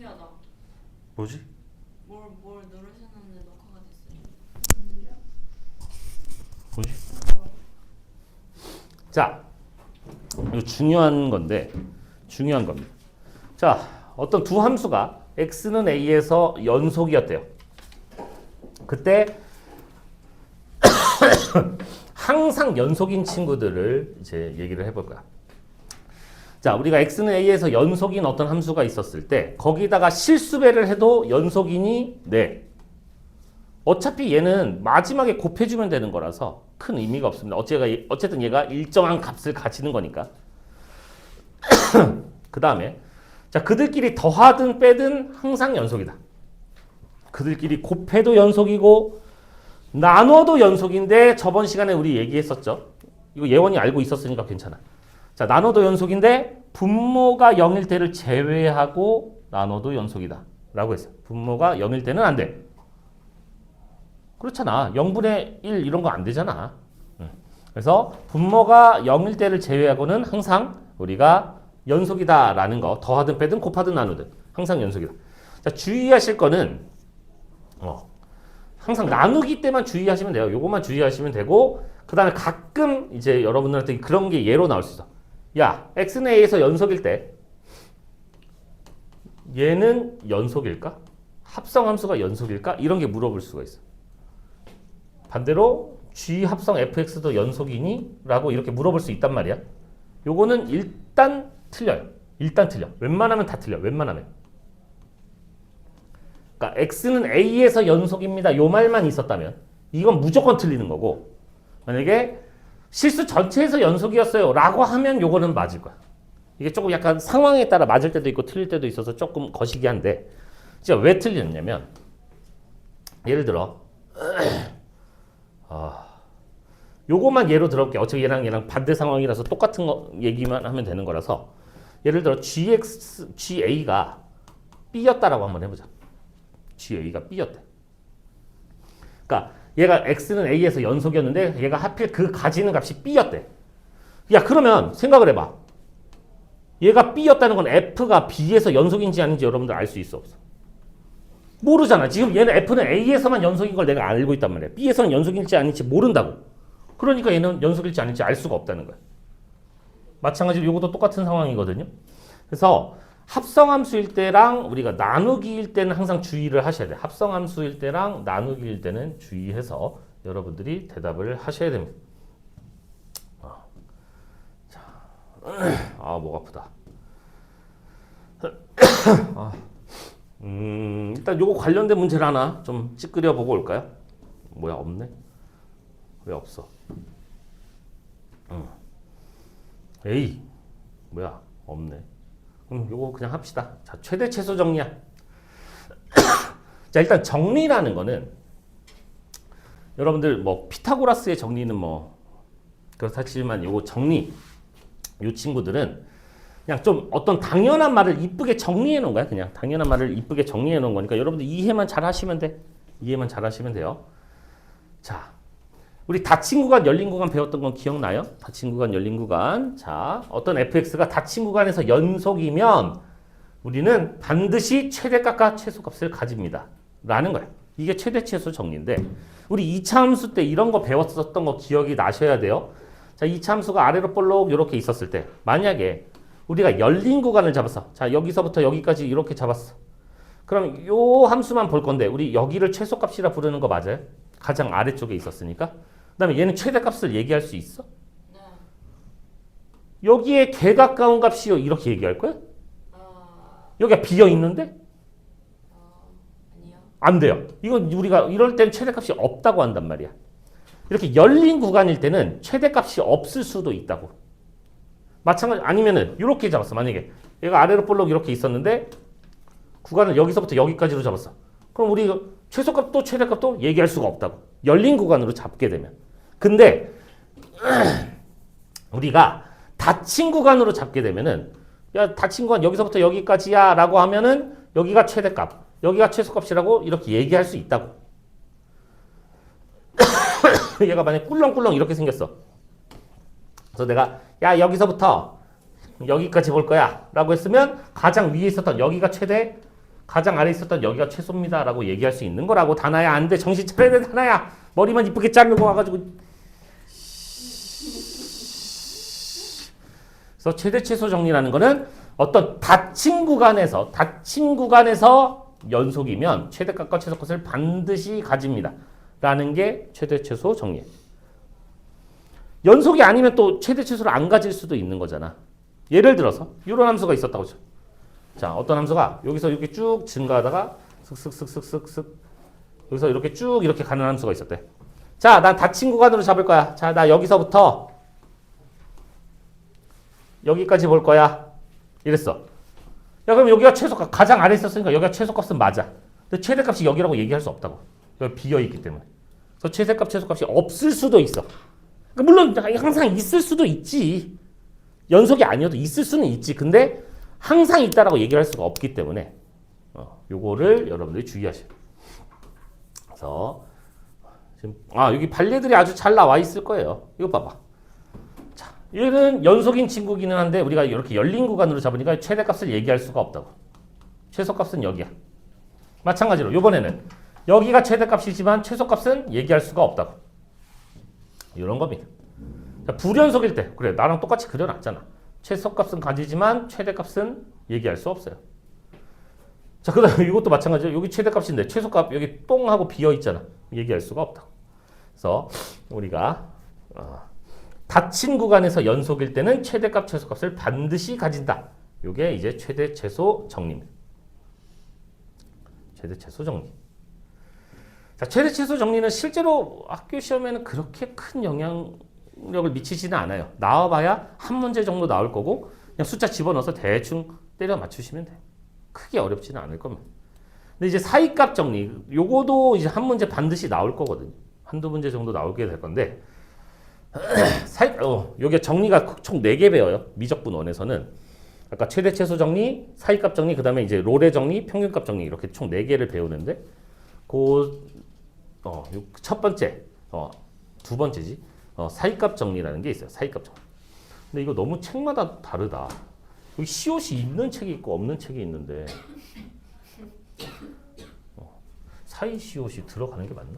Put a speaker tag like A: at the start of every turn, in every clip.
A: 신기하다.
B: 뭐지?
A: 뭘 누르셨는데 녹화가 됐어요.
B: 뭐지? 자, 이거 중요한 건데 중요한 겁니다. 자, 어떤 두 함수가 x는 a에서 연속이었대요. 그때 항상 연속인 친구들을 이제 얘기를 해볼 거야. 자, 우리가 x는 a에서 연속인 어떤 함수가 있었을 때 거기다가 실수배를 해도 연속이니 네. 어차피 얘는 마지막에 곱해주면 되는 거라서 큰 의미가 없습니다. 어쨌든 얘가 일정한 값을 가지는 거니까. 그 다음에 자, 그들끼리 더하든 빼든 항상 연속이다. 그들끼리 곱해도 연속이고 나눠도 연속인데 저번 시간에 우리 얘기했었죠. 이거 예원이 알고 있었으니까 괜찮아. 자, 나눠도 연속인데 분모가 0일 때를 제외하고 나눠도 연속이다 라고 했어요. 분모가 0일 때는 안 돼. 그렇잖아. 0분의 1 이런 거 안 되잖아. 그래서 분모가 0일 때를 제외하고는 항상 우리가 연속이다 라는 거, 더하든 빼든 곱하든 나누든 항상 연속이다. 자, 주의하실 거는 항상 나누기 때만 주의하시면 돼요. 요것만 주의하시면 되고, 그 다음에 가끔 이제 여러분들한테 그런 게 예로 나올 수 있어. 야, x는 a에서 연속일 때 얘는 연속일까? 합성함수가 연속일까? 이런 게 물어볼 수가 있어. 반대로 g 합성 fx도 연속이니? 라고 이렇게 물어볼 수 있단 말이야. 요거는 일단 틀려요. 일단 틀려. 웬만하면 다 틀려. 웬만하면. 그러니까 x는 a에서 연속입니다. 요 말만 있었다면 이건 무조건 틀리는 거고, 만약에 실수 전체에서 연속이었어요 라고 하면 요거는 맞을 거야. 이게 조금 약간 상황에 따라 맞을 때도 있고 틀릴 때도 있어서 조금 거시기 한데, 진짜 왜 틀리냐면 예를 들어 요것만 예로 들어볼게요. 어차피 얘랑 반대 상황이라서 똑같은 거 얘기만 하면 되는 거라서, 예를 들어 GA가 B였다라고 한번 해보자. GA가 B였대. 그러니까 얘가 X는 A에서 연속이었는데 얘가 하필 그 가지는 값이 B였대. 야, 그러면 생각을 해봐. 얘가 B였다는 건 F가 B에서 연속인지 아닌지 여러분들 알 수 있어 없어? 모르잖아. 지금 얘는 F는 A에서만 연속인 걸 내가 알고 있단 말이야. B에서는 연속일지 아닌지 모른다고. 그러니까 얘는 연속일지 아닌지 알 수가 없다는 거야. 마찬가지로 이것도 똑같은 상황이거든요. 그래서 합성함수일 때랑 우리가 나누기일 때는 항상 주의를 하셔야 돼요. 합성함수일 때랑 나누기일 때는 주의해서 여러분들이 대답을 하셔야 됩니다. 자, 목 아프다. 일단 요거 관련된 문제를 하나 좀 찌끄려 보고 올까요? 뭐야, 없네? 왜 없어? 에이, 뭐야, 없네. 그럼 요거 그냥 합시다. 자, 최대 최소 정리야. 자, 일단 정리라는 거는 여러분들 뭐 피타고라스의 정리는 뭐 그렇다지만 요거 정리, 요 친구들은 그냥 좀 어떤 당연한 말을 이쁘게 정리해 놓은 거야. 그냥 당연한 말을 이쁘게 정리해 놓은 거니까 여러분들 이해만 잘 하시면 돼. 이해만 잘 하시면 돼요. 자, 우리 닫힌 구간, 열린 구간 배웠던 건 기억나요? 닫힌 구간, 열린 구간. 자, 어떤 fx가 닫힌 구간에서 연속이면 우리는 반드시 최대값과 최소값을 가집니다. 라는 거예요. 이게 최대 최소 정리인데, 우리 2차 함수 때 이런 거 배웠었던 거 기억이 나셔야 돼요. 자, 2차 함수가 아래로 볼록 이렇게 있었을 때, 만약에 우리가 열린 구간을 잡았어. 자, 여기서부터 여기까지 이렇게 잡았어. 그럼 요 함수만 볼 건데, 우리 여기를 최소값이라 부르는 거 맞아요? 가장 아래쪽에 있었으니까. 그 다음에 얘는 최대값을 얘기할 수 있어?
A: 네.
B: 여기에 개 가까운 값이요 이렇게 얘기할 거야? 여기가 비어 있는데?
A: 아니요.
B: 안 돼요. 이건 우리가 이럴 땐 최대값이 없다고 한단 말이야. 이렇게 열린 구간일 때는 최대값이 없을 수도 있다고. 마찬가지 아니면은 이렇게 잡았어. 만약에 얘가 아래로 볼록 이렇게 있었는데 구간을 여기서부터 여기까지로 잡았어. 그럼 우리 최소값도 최대값도 얘기할 수가 없다고. 열린 구간으로 잡게 되면. 근데 우리가 닫힌 구간으로 잡게 되면은, 야, 닫힌 구간 여기서부터 여기까지야 라고 하면은 여기가 최대값, 여기가 최소값이라고 이렇게 얘기할 수 있다고. 얘가 만약에 꿀렁꿀렁 이렇게 생겼어. 그래서 내가 야, 여기서부터 여기까지 볼 거야 라고 했으면 가장 위에 있었던 여기가 최대, 가장 아래 있었던 여기가 최소입니다라고 얘기할 수 있는 거라고. 다나야 안 돼. 정신 차려야 돼 다나야. 머리만 이쁘게 자르고 와가지고. 그래서 최대 최소 정리라는 거는 어떤 닫힌 구간에서 연속이면 최대값과 최소값을 반드시 가집니다. 라는 게 최대 최소 정리예요. 연속이 아니면 또 최대 최소를 안 가질 수도 있는 거잖아. 예를 들어서 이런 함수가 있었다고 쳐. 자, 어떤 함수가 여기서 이렇게 쭉 증가하다가 슥슥슥슥슥슥 여기서 이렇게 쭉 이렇게 가는 함수가 있었대. 자, 난 닫힌 구간으로 잡을 거야. 자, 나 여기서부터 여기까지 볼 거야. 이랬어. 야, 그럼 여기가 최소값, 가장 아래 있었으니까 여기가 최소값은 맞아. 근데 최대값이 여기라고 얘기할 수 없다고. 여기 비어있기 때문에. 그래서 최대값, 최소값이 없을 수도 있어. 그러니까 물론 항상 있을 수도 있지. 연속이 아니어도 있을 수는 있지. 근데 항상 있다라고 얘기를 할 수가 없기 때문에 요거를 여러분들이 주의하셔야 돼요. 그래서 지금 여기 발레들이 아주 잘 나와 있을 거예요. 이거 봐봐. 자, 얘는 연속인 친구기는 한데 우리가 이렇게 열린 구간으로 잡으니까 최대값을 얘기할 수가 없다고. 최소값은 여기야. 마찬가지로 요번에는 여기가 최대값이지만 최소값은 얘기할 수가 없다고. 이런 겁니다. 자, 불연속일 때 그래 나랑 똑같이 그려놨잖아. 최소값은 가지지만 최대값은 얘기할 수 없어요. 자, 그 다음에 이것도 마찬가지예요. 여기 최대값인데 최소값 여기 똥 하고 비어있잖아. 얘기할 수가 없다. 그래서 우리가 닫힌 구간에서 연속일 때는 최대값, 최소값을 반드시 가진다. 이게 이제 최대, 최소 정리입니다. 최대, 최소 정리. 자, 최대, 최소 정리는 실제로 학교 시험에는 그렇게 큰 영향력을 미치지는 않아요. 나와봐야 한 문제 정도 나올 거고 그냥 숫자 집어넣어서 대충 때려 맞추시면 돼요. 크게 어렵지는 않을 겁니다. 근데 이제 사이값 정리, 요거도 이제 한 문제 반드시 나올 거거든요. 한두 문제 정도 나오게 될 건데, 요게 정리가 총 4개 배워요. 미적분 원에서는. 아까 최대 최소 정리, 사이값 정리, 그 다음에 이제 롤의 정리, 평균값 정리, 이렇게 총 4개를 배우는데, 첫 번째, 두 번째지, 사이값 정리라는 게 있어요. 사이값 정리. 근데 이거 너무 책마다 다르다. 여기 시옷이 있는 책이 있고 없는 책이 있는데 사이 시옷이 들어가는 게 맞나?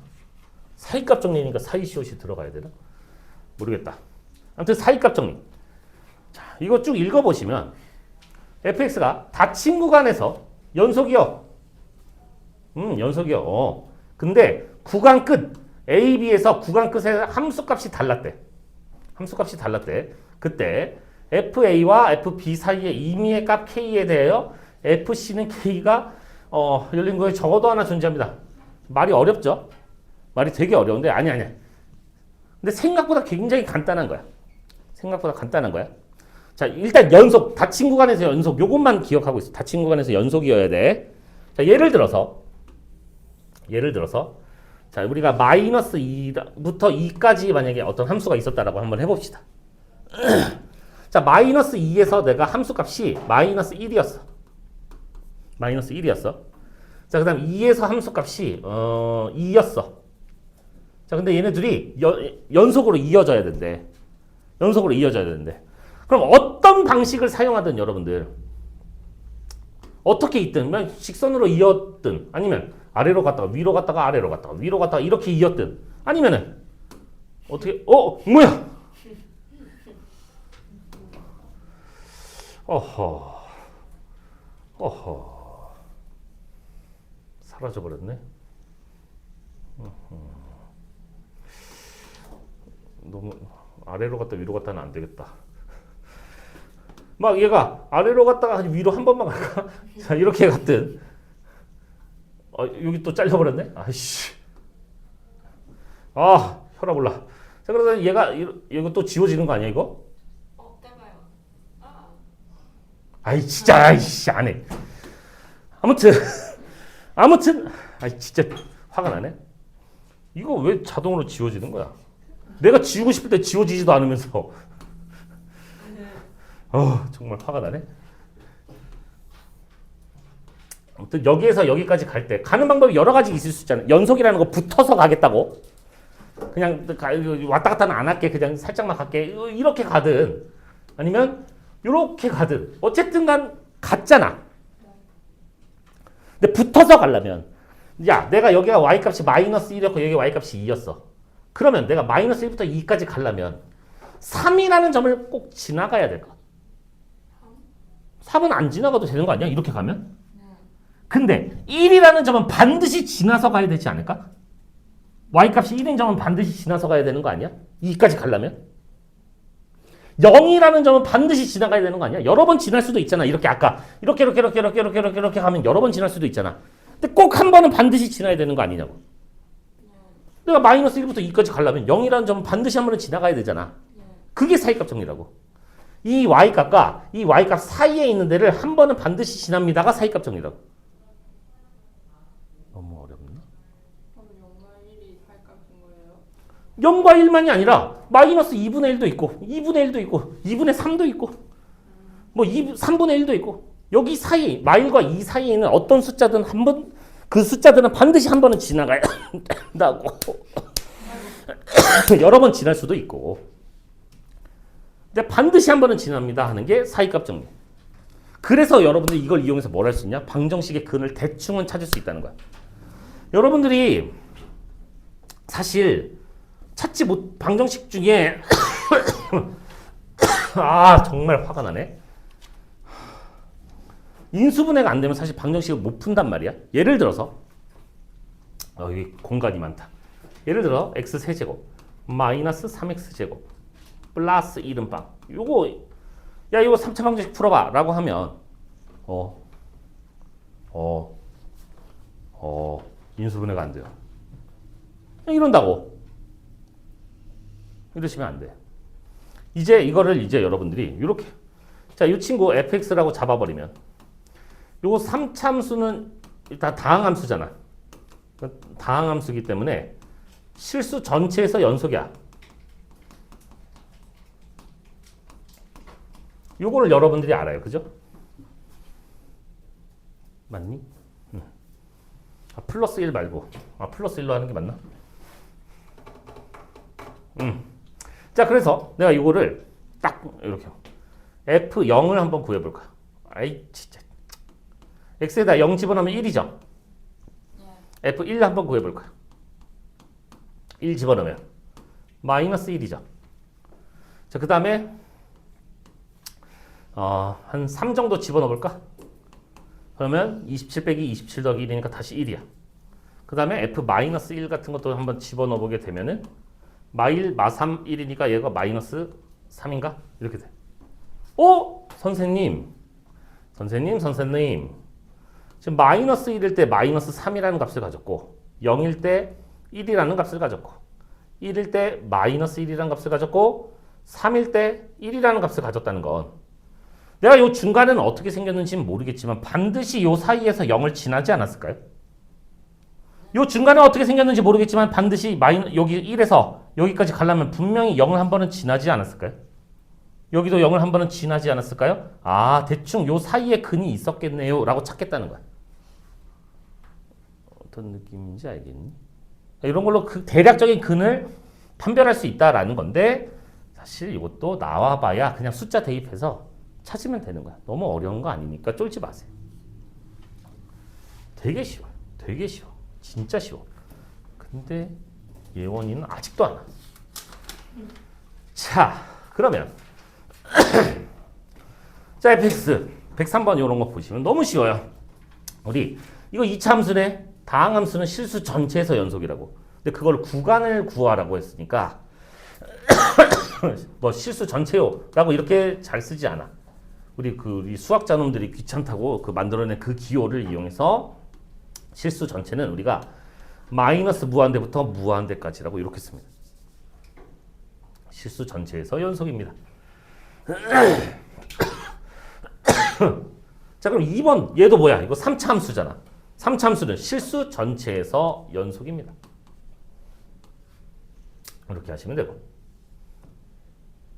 B: 사이값 정리니까 사이 시옷이 들어가야 되나? 모르겠다. 아무튼 사이값 정리. 자, 이거 쭉 읽어보시면 fx가 닫힌 구간에서 연속이요. 연속이요. 근데 구간 끝 a, b에서 구간 끝에 함수값이 달랐대. 함수값이 달랐대. 그때 FA와 FB 사이의 임의의 값 K에 대하여 FC는 K가 열린 거에 적어도 하나 존재합니다. 말이 어렵죠? 말이 되게 어려운데 아니야. 근데 생각보다 굉장히 간단한 거야. 생각보다 간단한 거야. 자, 일단 연속, 닫힌 구간에서 연속 요것만 기억하고 있어. 닫힌 구간에서 연속이어야 돼. 자, 예를 들어서 자, 우리가 마이너스 2부터 2까지 만약에 어떤 함수가 있었다라고 한번 해봅시다. 자, 마이너스 2에서 내가 함수값이 마이너스 1이었어. 마이너스 1이었어. 자, 그 다음 2에서 함수값이 2였어. 자, 근데 얘네들이 연속으로 이어져야 된대. 연속으로 이어져야 되는데. 그럼 어떤 방식을 사용하든 여러분들 어떻게 있든 직선으로 이었든 아니면 아래로 갔다가 위로 갔다가 아래로 갔다가 위로 갔다가 이렇게 이었든 아니면은 어떻게 뭐야? 어허 사라져버렸네. 너무 아래로 갔다 위로 갔다는 안 되겠다. 막 얘가 아래로 갔다가 위로 한 번만 갈까? 자, 이렇게 갔든 여기 또 잘려버렸네. 아이씨. 혈압 올라. 자, 그러다 얘가 이거 또 지워지는 거 아니야 이거?
A: 빼봐요.
B: 아이 진짜 아이씨 안 해. 아무튼 아이 진짜 화가 나네. 이거 왜 자동으로 지워지는 거야? 내가 지우고 싶을 때 지워지지도 않으면서 정말 화가 나네. 아무튼 여기에서 여기까지 갈 때 가는 방법이 여러 가지 있을 수 있잖아요. 연속이라는 거 붙어서 가겠다고 그냥 왔다 갔다는 안 할게. 그냥 살짝만 갈게. 이렇게 가든 아니면 이렇게 가든 어쨌든 간 같잖아. 근데 붙어서 가려면 야 내가 여기가 y값이 마이너스 1이었고 여기 y값이 2였어. 그러면 내가 마이너스 1부터 2까지 가려면 3이라는 점을 꼭 지나가야 될 거야. 3은 안 지나가도 되는 거 아니야? 이렇게 가면? 근데 1이라는 점은 반드시 지나서 가야 되지 않을까? y값이 1인 점은 반드시 지나서 가야 되는 거 아니야? 2까지 가려면? 0이라는 점은 반드시 지나가야 되는 거 아니야? 여러 번 지날 수도 있잖아. 이렇게 아까 이렇게 가면 여러 번 지날 수도 있잖아. 근데 꼭 한 번은 반드시 지나야 되는 거 아니냐고. 내가 마이너스 1부터 2까지 가려면 0이라는 점은 반드시 한 번은 지나가야 되잖아. 그게 사이값 정리라고. 이 y값과 이 y값 사이에 있는 데를 한 번은 반드시 지납니다가 사이값 정리라고. 너무 어렵나?
A: 그럼 0과 1이 사이값인 거예요?
B: 0과 1만이 아니라 마이너스 2분의 1도 있고 2분의 1도 있고 2분의 3도 있고 뭐 3분의 1도 있고 여기 사이 마일과 2 사이에 있는 어떤 숫자든 한 번 그 숫자들은 반드시 한 번은 지나가야 된다고. 여러 번 지날 수도 있고 근데 반드시 한 번은 지납니다 하는 게 사이값 정리. 그래서 여러분들이 이걸 이용해서 뭘 할 수 있냐? 방정식의 근을 대충은 찾을 수 있다는 거야. 여러분들이 사실 찾지 못 방정식 중에 아 정말 화가 나네. 인수분해가 안 되면 사실 방정식을 못 푼단 말이야. 예를 들어서 여기 공간이 많다. 예를 들어 x 세제곱 마이너스 3x 제곱 플러스 1은빵 요거 야 이거 3차 방정식 풀어봐 라고 하면 인수분해가 안 돼요. 이런다고. 이러시면 안 돼. 이제 이거를 이제 여러분들이 이렇게 자, 이 친구 fx라고 잡아버리면 요거 3참수는 일단 다항함수잖아. 다항함수기 때문에 실수 전체에서 연속이야. 요거를 여러분들이 알아요. 그죠? 맞니? 플러스 1 말고 플러스 1로 하는 게 맞나? 자, 그래서 내가 이거를 딱 이렇게 F0을 한번 구해볼까? 아이 진짜 X에다 0 집어넣으면 1이죠? F1 한번 구해볼까? 1 집어넣으면 마이너스 1이죠? 자, 그 다음에 한 3 정도 집어넣어볼까? 그러면 27 빼기 27 더하기 1이니까 다시 1이야. 그 다음에 F 마이너스 1 같은 것도 한번 집어넣어보게 되면은 마3 1이니까 얘가 마이너스 3인가? 이렇게 돼. 선생님. 지금 마이너스 1일 때 마이너스 3이라는 값을 가졌고 0일 때 1이라는 값을 가졌고 1일 때 마이너스 1이라는 값을 가졌고 3일 때 1이라는 값을 가졌다는 건 내가 이 중간에는 어떻게 생겼는지는 모르겠지만 반드시 이 사이에서 0을 지나지 않았을까요? 이 중간에 어떻게 생겼는지 모르겠지만 반드시 여기 1에서 여기까지 가려면 분명히 0을 한 번은 지나지 않았을까요? 여기도 0을 한 번은 지나지 않았을까요? 대충 요 사이에 근이 있었겠네요 라고 찾겠다는 거야. 어떤 느낌인지 알겠니? 이런 걸로 그 대략적인 근을 판별할 수 있다라는 건데 사실 이것도 나와봐야 그냥 숫자 대입해서 찾으면 되는 거야. 너무 어려운 거 아니니까 쫄지 마세요. 되게 쉬워요. 진짜 쉬워. 근데 예원이는 아직도 안 와. 자, 그러면 자, fx 103번 이런 거 보시면 너무 쉬워요. 우리 이거 2차 함수네. 다항함수는 실수 전체에서 연속이라고. 근데 그걸 구간을 구하라고 했으니까 뭐 실수 전체요 라고 이렇게 잘 쓰지 않아. 우리 수학자놈들이 귀찮다고 만들어낸 그 기호를 이용해서 실수 전체는 우리가 마이너스 무한대부터 무한대까지라고 이렇게 씁니다. 실수 전체에서 연속입니다. 자, 그럼 2번 얘도 뭐야? 이거 3차 함수잖아. 3차 함수는 실수 전체에서 연속입니다. 이렇게 하시면 되고.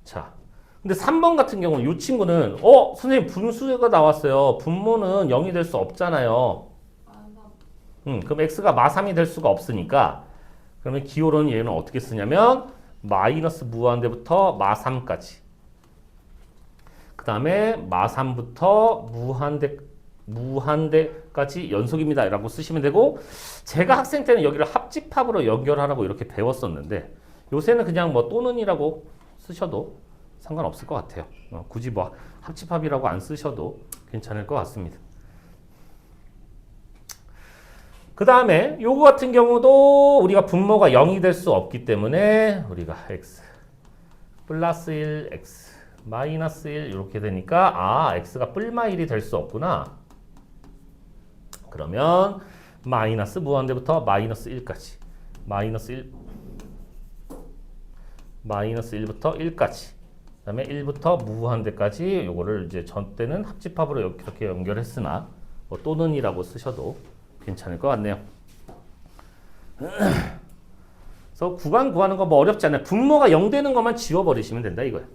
B: 자, 근데 3번 같은 경우는 이 친구는 선생님 분수가 나왔어요. 분모는 0이 될 수 없잖아요. 그럼 x가 마3이 될 수가 없으니까 그러면 기호로는 얘는 어떻게 쓰냐면 마이너스 무한대부터 마3까지 그 다음에 마3부터 무한대 무한대까지 연속입니다 라고 쓰시면 되고, 제가 학생 때는 여기를 합집합으로 연결하라고 이렇게 배웠었는데 요새는 그냥 뭐 또는이라고 쓰셔도 상관없을 것 같아요. 굳이 뭐 합집합이라고 안 쓰셔도 괜찮을 것 같습니다. 그 다음에 요거 같은 경우도 우리가 분모가 0이 될 수 없기 때문에 우리가 x 플러스 1, x 마이너스 1 이렇게 되니까 x가 뿔마 1이 될 수 없구나. 그러면 마이너스 무한대부터 마이너스 1까지 마이너스 1부터 1까지 그 다음에 1부터 무한대까지 요거를 이제 전 때는 합집합으로 이렇게 연결했으나 뭐 또는이라고 쓰셔도 괜찮을 것 같네요. 그래서 구간 구하는 거 뭐 어렵지 않아요. 분모가 0 되는 것만 지워버리시면 된다 이거야.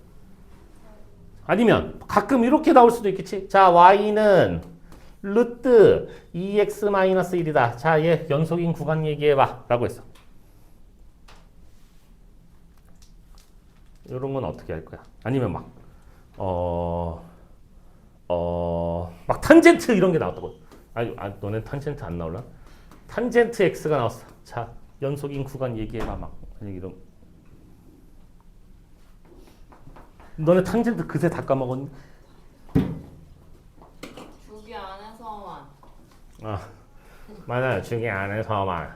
B: 아니면 가끔 이렇게 나올 수도 있겠지. 자, y는 루트 2x-1이다. 자, 얘 연속인 구간 얘기해봐 라고 했어. 이런 건 어떻게 할 거야? 아니면 막 탄젠트 이런 게 나왔다고. 너네 탄젠트 안 나올라? 탄젠트 x가 나왔어. 자, 연속인 구간 얘기해봐 막 이런. 너네 탄젠트 그새 다 까먹었니?
A: 주기 안에서만.
B: 맞아요. 주기 안에서만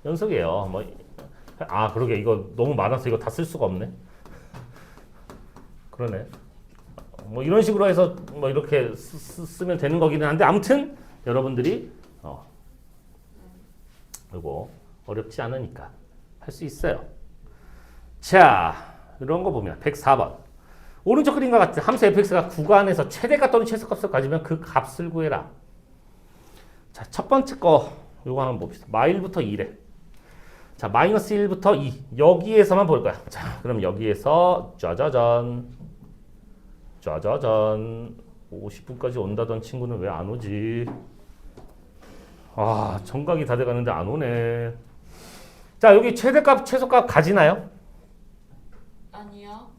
B: 연속이에요. 그러게 이거 너무 많아서 이거 다 쓸 수가 없네. 그러네. 뭐 이런 식으로 해서 뭐 이렇게 쓰면 되는 거기는 한데 아무튼 여러분들이 이거 어렵지 않으니까 할 수 있어요. 자, 이런 거 보면 104번 오른쪽 그림과 같은 함수 fx가 구간에서 최대값 또는 최소값을 가지면 그 값을 구해라. 자, 첫 번째 거 요거 한번 봅시다. -1부터 2래. 자, 마이너스 1부터 2 여기에서만 볼 거야. 자, 그럼 여기에서 짜자잔 50분까지 온다던 친구는 왜 안 오지? 정각이 다 돼가는데 안 오네. 자, 여기 최대값 최소값 가지나요?
A: 아니요.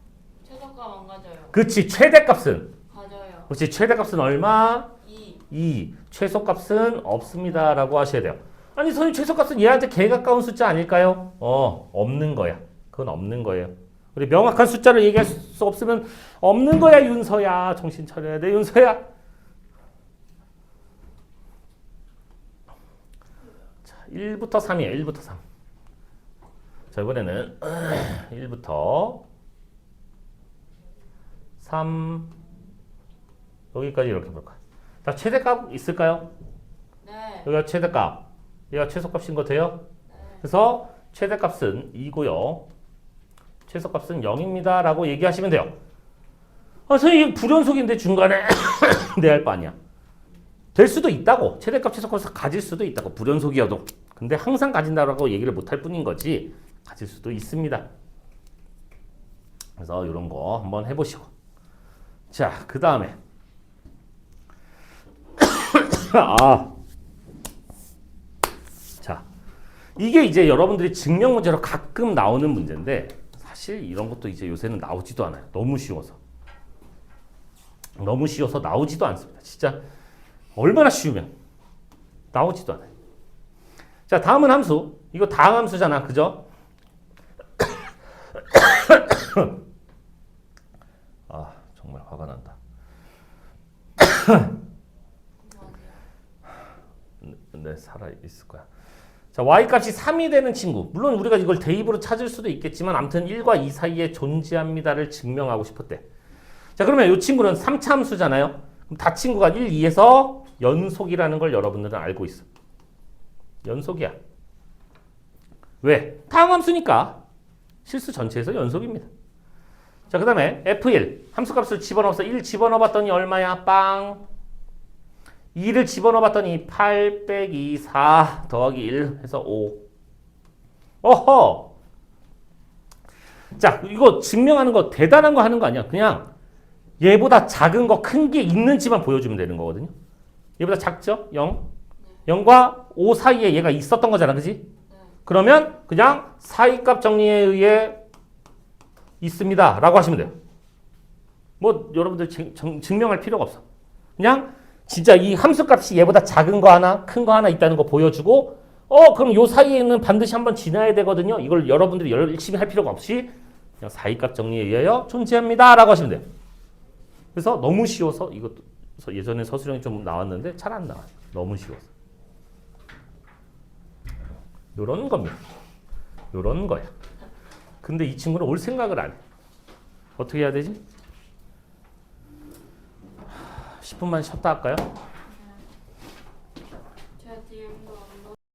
A: 최소값 안 가져요.
B: 그치, 최대값은
A: 가져요.
B: 그렇지, 최대값은 얼마?
A: 2.
B: 2. 최소값은 없습니다 라고 하셔야 돼요. 아니 선생님, 최소값은 얘한테 개 가까운 숫자 아닐까요? 없는 거야. 그건 없는 거예요. 우리 명확한 숫자를 얘기할 수 없으면 없는 거야, 윤서야. 정신 차려야 돼, 윤서야. 자, 1부터 3이에요. 1부터 3. 자, 이번에는 1부터 3 여기까지 이렇게 볼 거야. 자, 최대값 있을까요?
A: 네.
B: 여기가 최대값, 얘가 최소값인 거 돼요?
A: 네.
B: 그래서 최대값은 2고요. 최소값은 0입니다 라고 얘기하시면 돼요. 선생님, 이거 불연속인데 중간에 내야 할 거 아니야. 될 수도 있다고. 최대값, 최소값을 가질 수도 있다고. 불연속이어도. 근데 항상 가진다라고 얘기를 못할 뿐인 거지 가질 수도 있습니다. 그래서 이런 거 한번 해보시고. 자, 그 다음에 자, 이게 이제 여러분들이 증명 문제로 가끔 나오는 문제인데 사실 이런 것도 이제 요새는 나오지도 않아요. 너무 쉬워서 나오지도 않습니다. 진짜 얼마나 쉬우면 나오지도 않아요. 자, 다음은 함수. 이거 다항 함수잖아, 그죠? 정말 화가 난다. 네, 살아 있을 거야. 자, y값이 3이 되는 친구. 물론 우리가 이걸 대입으로 찾을 수도 있겠지만 아무튼 1과 2 사이에 존재합니다를 증명하고 싶었대. 자, 그러면 이 친구는 3차 함수잖아요. 그럼 다 친구가 1, 2에서 연속이라는 걸 여러분들은 알고 있어. 연속이야. 왜? 다항 함수니까 실수 전체에서 연속입니다. 자, 그 다음에 F1 함수값을 집어넣어서 1 집어넣어봤더니 얼마야? 빵. 2를 집어넣어봤더니 8 빼기 4 더하기 1 해서 5. 어허. 자, 이거 증명하는 거 대단한 거 하는 거 아니야. 그냥 얘보다 작은 거 큰 게 있는지만 보여주면 되는 거거든요. 얘보다 작죠? 0. 0과 5 사이에 얘가 있었던 거잖아. 그지? 그러면 그냥 사이값 정리에 의해 있습니다 라고 하시면 돼요. 뭐 여러분들 증명할 필요가 없어. 그냥 진짜 이 함수값이 얘보다 작은 거 하나, 큰 거 하나 있다는 거 보여주고 그럼 요 사이에는 반드시 한번 지나야 되거든요. 이걸 여러분들이 열심히 할 필요가 없이 그냥 사이값 정리에 의하여 존재합니다 라고 하시면 돼요. 그래서 너무 쉬워서 이것도 예전에 서술형이 좀 나왔는데 잘 안 나와요. 너무 쉬워서. 요런 겁니다. 요런 거야. 근데 이 친구는 올 생각을 안 해. 어떻게 해야 되지? 10분만 쉬었다 할까요?